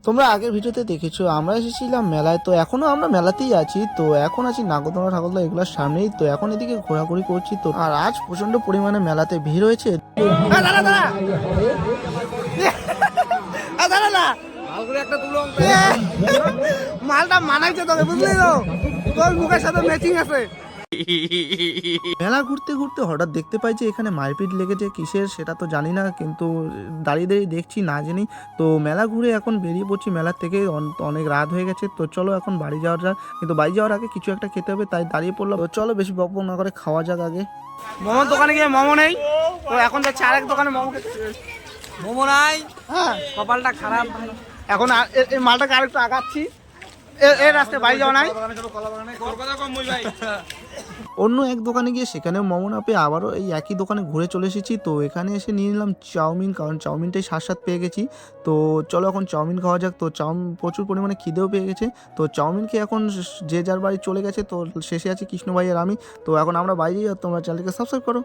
তোমরা আগের ভিডিওতে দেখেছো আমরা এসেছিলাম মেলায়, তো এখনো আমরা মেলাতেই আছি। তো এখন আছি নাগরদোলনা ঠাকুরদা এগুলোর সামনেই। তো এখন এদিকে ঘোরাঘুরি করছি। তো আর আজ প্রচন্ড পরিমাণে মেলাতে ভিড় হয়েছে। মালটা মানাইছে তোকে, বুঝলি তো, তোর মুখের সাথে ম্যাচিং আছে। মেলা ঘুরতে ঘুরতে হঠাৎ দেখতে পাই যে এখানে মারপিট লেগেছে, কিসের সেটা তো জানি না, কিন্তু দাঁড়িয়ে দাঁড়িয়ে দেখছি না জেনেই। তো মেলা ঘুরে এখন বেরিয়ে পড়ছি মেলার থেকে। অনেক রাত হয়ে গেছে, তো চলো এখন বাড়ি যাওয়া যাক। কিন্তু বাড়ি যাওয়ার আগে কিছু একটা খেতে হবে, তাই দাঁড়িয়ে পড়লাম। তো চলো বেশি বক বক না করে খাওয়া যাক আগে। মোমোর দোকানে গিয়ে মোমো নেই, তো এখন যাচ্ছি আরেক দোকানে মোমো খেতে। মোমো নাই, হ্যাঁ কপালটা খারাপ। এখন এই মালটাকে আরেকটু আগাচ্ছি, এর রাস্তায় বাড়ি যাওয়া নাই। অন্য এক দোকানে গিয়ে সেখানেও মোমো না পেয়ে আবারও এই একই দোকানে ঘুরে চলে এসেছি। তো এখানে এসে নিয়ে নিলাম চাউমিন, কারণ চাউমিনটাই স্বাদ পেয়ে গেছি। তো চলো এখন চাউমিন খাওয়া যাক। তো প্রচুর পরিমাণে খিদেও পেয়ে গেছে। তো চাউমিন খেয়ে এখন যে যার বাড়ি চলে গেছে। তো শেষে আছি কৃষ্ণ ভাই আর আমি। তো এখন আমরা বাইরে যাই, তোমরা চ্যানেলকে সাবস্ক্রাইব করো।